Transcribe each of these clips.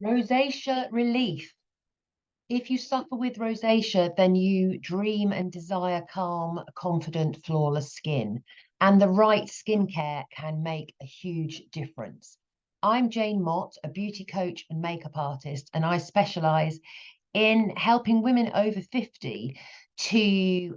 Rosacea relief. If you suffer with rosacea, then you dream and desire calm, confident, flawless skin. And the right skincare can make a huge difference. I'm Jane Mott, a beauty coach and makeup artist, and I specialize in helping women over 50 to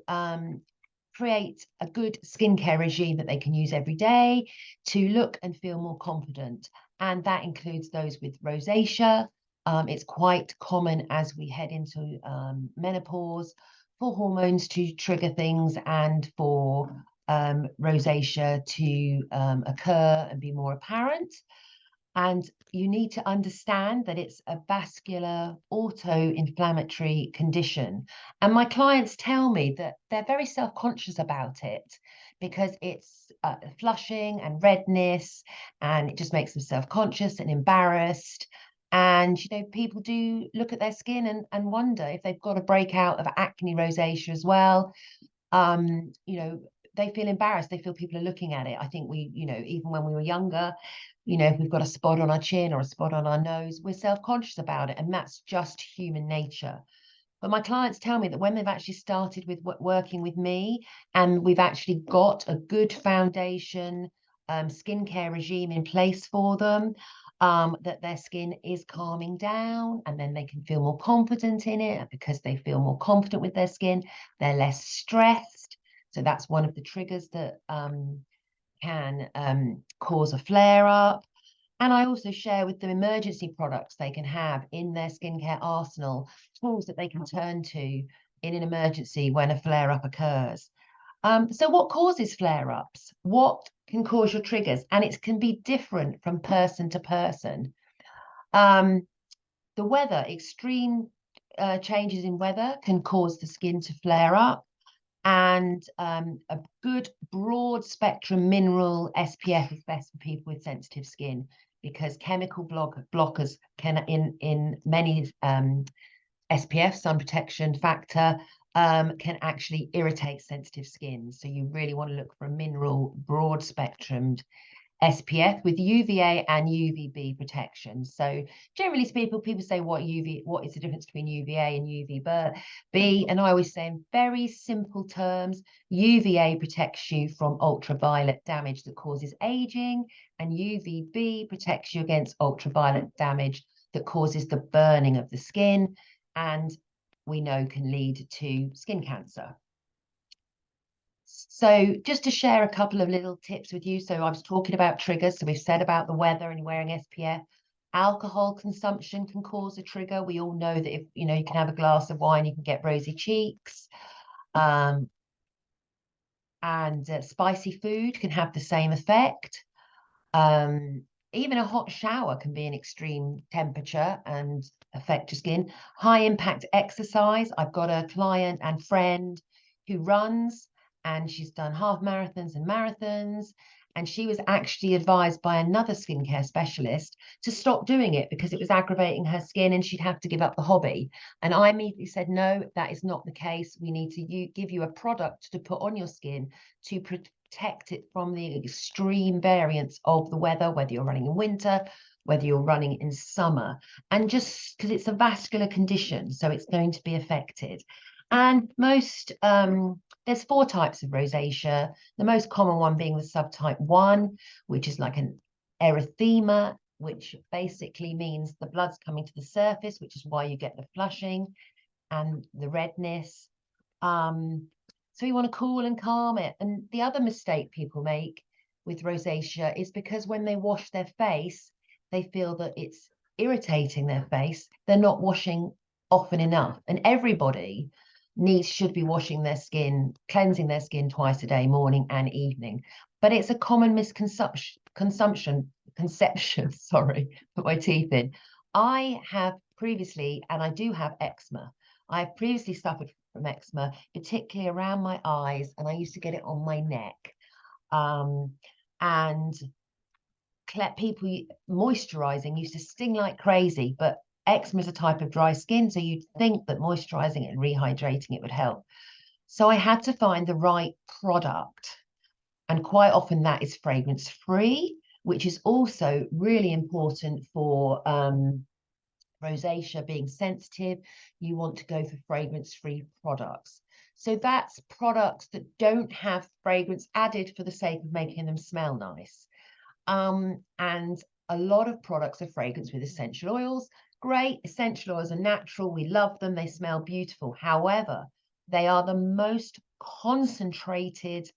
create a good skincare regime that they can use every day to look and feel more confident. And that includes those with rosacea. It's quite common as we head into menopause for hormones to trigger things and for rosacea to occur and be more apparent. And you need to understand that it's a vascular auto-inflammatory condition. And my clients tell me that they're very self-conscious about it because it's flushing and redness, and it just makes them self-conscious and embarrassed. And, you know, people do look at their skin and wonder if they've got a breakout of acne rosacea as well. You know, they feel embarrassed. They feel people are looking at it. I think we, you know, even when we were younger, you know, if we've got a spot on our chin or a spot on our nose, we're self-conscious about it. And that's just human nature. But my clients tell me that when they've actually started with working with me and we've actually got a good foundation skincare regime in place for them, that their skin is calming down and then they can feel more confident in it. And because they feel more confident with their skin, they're less stressed. So that's one of the triggers that can cause a flare up. And I also share with them emergency products they can have in their skincare arsenal, tools that they can turn to in an emergency when a flare up occurs. So what causes flare ups? What can cause your triggers? And it can be different from person to person. The weather, extreme changes in weather can cause the skin to flare up. And a good broad spectrum mineral SPF is best for people with sensitive skin because chemical blockers can in many SPF, sun protection factor, can actually irritate sensitive skin. So you really want to look for a mineral broad spectrumed SPF with UVA and UVB protection. So generally speaking, people say what is the difference between UVA and UVB? And I always say in very simple terms, UVA protects you from ultraviolet damage that causes aging, and UVB protects you against ultraviolet damage that causes the burning of the skin, and we know can lead to skin cancer. So just to share a couple of little tips with you. So I was talking about triggers. So we've said about the weather and wearing SPF. Alcohol consumption can cause a trigger. We all know that if, you know, you can have a glass of wine, you can get rosy cheeks. And spicy food can have the same effect. Even a hot shower can be an extreme temperature and affect your skin. High impact exercise. I've got a client and friend who runs, and she's done half marathons and marathons. And she was actually advised by another skincare specialist to stop doing it because it was aggravating her skin and she'd have to give up the hobby. And I immediately said, no, that is not the case. We need to give you a product to put on your skin to protect it from the extreme variance of the weather, whether you're running in winter, whether you're running in summer, and just because it's a vascular condition, so it's going to be affected. And there's 4 types of rosacea, the most common one being the subtype 1, which is like an erythema, which basically means the blood's coming to the surface, which is why you get the flushing and the redness. So you want to cool and calm it. And the other mistake people make with rosacea is because when they wash their face, they feel that it's irritating their face. They're not washing often enough. And everybody should be washing their skin, cleansing their skin twice a day, morning and evening. But it's a common conception, sorry, put my teeth in. I have previously, and I do have eczema. I've previously suffered from eczema, particularly around my eyes, and I used to get it on my neck. And people moisturizing used to sting like crazy, but eczema is a type of dry skin, so you'd think that moisturizing it and rehydrating it would help. So I had to find the right product, and quite often that is fragrance free, which is also really important for Rosacea being sensitive, you want to go for fragrance-free products. So that's products that don't have fragrance added for the sake of making them smell nice. And a lot of products are fragrance with essential oils. Great, essential oils are natural. We love them. They smell beautiful. However, they are the most concentrated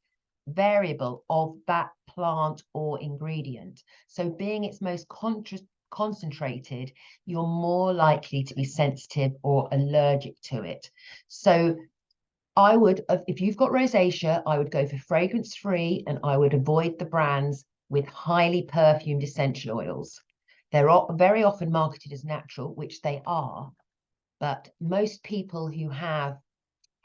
variable of that plant or ingredient. So being its most concentrated, you're more likely to be sensitive or allergic to it. So I would, if you've got rosacea, I would go for fragrance-free, and I would avoid the brands with highly perfumed essential oils. They're very often marketed as natural, which they are, but most people who have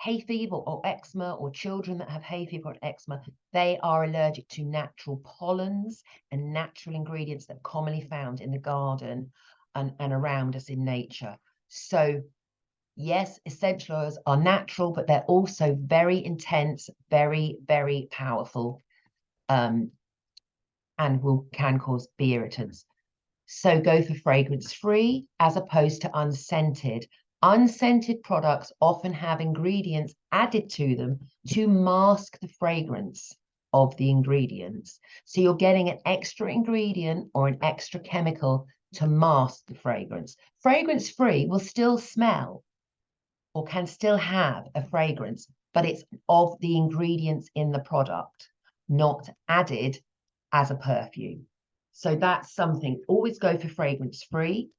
hay fever or eczema, or children that have hay fever or eczema, they are allergic to natural pollens and natural ingredients that are commonly found in the garden and around us in nature. So yes, essential oils are natural, but they're also very intense, very, very powerful, and can cause bee irritants. So go for fragrance-free as opposed to unscented. Unscented products often have ingredients added to them to mask the fragrance of the ingredients. So you're getting an extra ingredient or an extra chemical to mask the fragrance. Fragrance-free will still smell, or can still have a fragrance, but it's of the ingredients in the product, not added as a perfume. So that's something. Always go for fragrance free.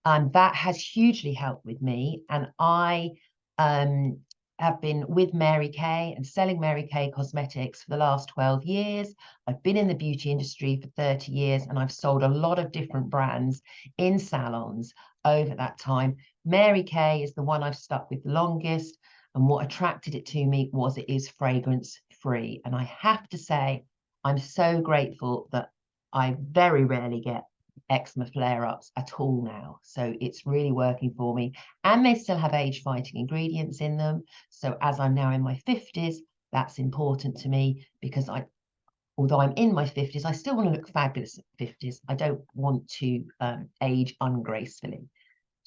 And that has hugely helped with me. And I have been with Mary Kay and selling Mary Kay cosmetics for the last 12 years. I've been in the beauty industry for 30 years, and I've sold a lot of different brands in salons over that time. Mary Kay is the one I've stuck with the longest. And what attracted it to me was it is fragrance free. And I have to say, I'm so grateful that I very rarely get eczema flare-ups at all now. So it's really working for me. And they still have age-fighting ingredients in them. So as I'm now in my 50s, that's important to me, because although I'm in my 50s, I still want to look fabulous at 50s. I don't want to age ungracefully.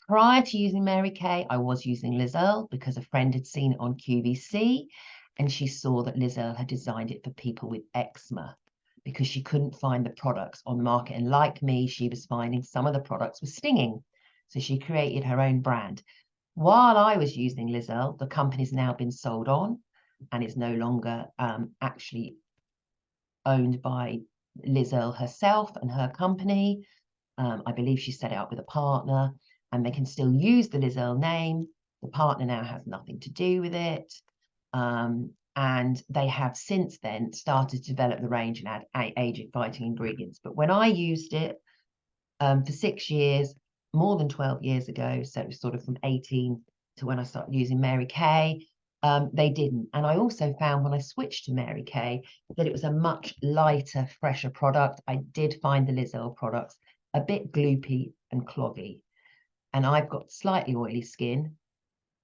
Prior to using Mary Kay, I was using Liz Earle because a friend had seen it on QVC, and she saw that Liz Earle had designed it for people with eczema, because she couldn't find the products on the market. And like me, she was finding some of the products were stinging. So she created her own brand. While I was using Liz Earle, the company's now been sold on and is no longer actually owned by Liz Earle herself and her company. I believe she set it up with a partner, and they can still use the Liz Earle name. The partner now has nothing to do with it. And they have since then started to develop the range and add age-fighting ingredients. But when I used it for 6 years, more than 12 years ago, so it was sort of from 18 to when I started using Mary Kay, they didn't. And I also found when I switched to Mary Kay that it was a much lighter, fresher product. I did find the Liz Earle products a bit gloopy and cloggy. And I've got slightly oily skin,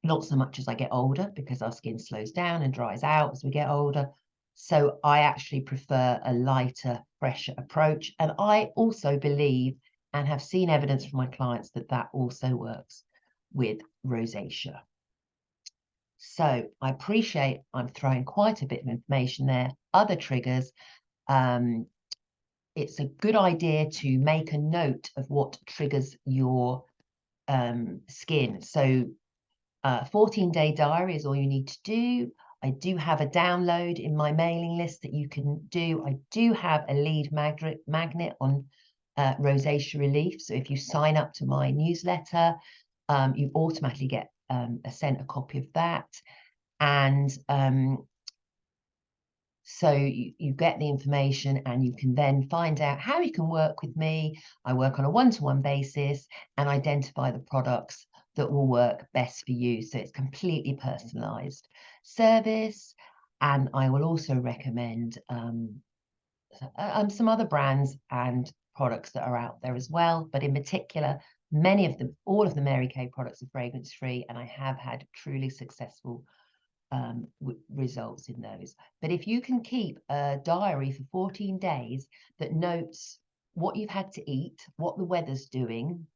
not so much as I get older, because our skin slows down and dries out as we get older. So I actually prefer a lighter, fresher approach. And I also believe and have seen evidence from my clients that that also works with rosacea. So I appreciate I'm throwing quite a bit of information there. Other triggers, it's a good idea to make a note of what triggers your skin. So 14-day diary is all you need to do. I do have a download in my mailing list that you can do. I do have a lead magnet on rosacea relief. So if you sign up to my newsletter, you automatically get sent a copy of that. And so you get the information, and you can then find out how you can work with me. I work on a one-to-one basis and identify the products that will work best for you. So it's completely personalized service. And I will also recommend some other brands and products that are out there as well. But in particular, many of them, all of the Mary Kay products are fragrance free, and I have had truly successful results in those. But if you can keep a diary for 14 days that notes what you've had to eat, what the weather's doing,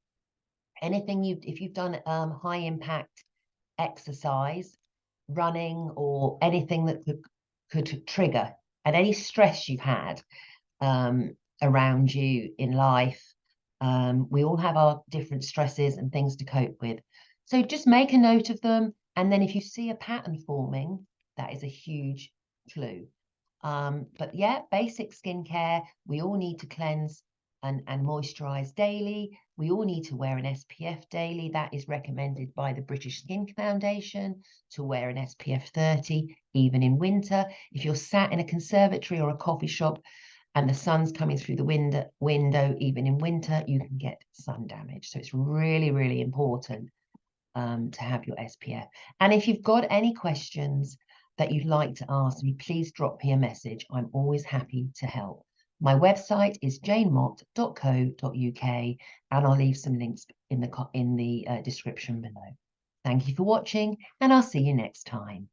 Anything if you've done high impact exercise, running, or anything that could trigger, and any stress you've had around you in life. We all have our different stresses and things to cope with. So just make a note of them. And then if you see a pattern forming, that is a huge clue. But yeah, basic skincare, we all need to cleanse and moisturize daily. We all need to wear an SPF daily. That is recommended by the British Skin Foundation, to wear an SPF 30, even in winter. If you're sat in a conservatory or a coffee shop and the sun's coming through the window, even in winter, you can get sun damage. So it's really, really important to have your SPF. And if you've got any questions that you'd like to ask me, please drop me a message. I'm always happy to help. My website is janemott.co.uk, and I'll leave some links in the description below. Thank you for watching, and I'll see you next time.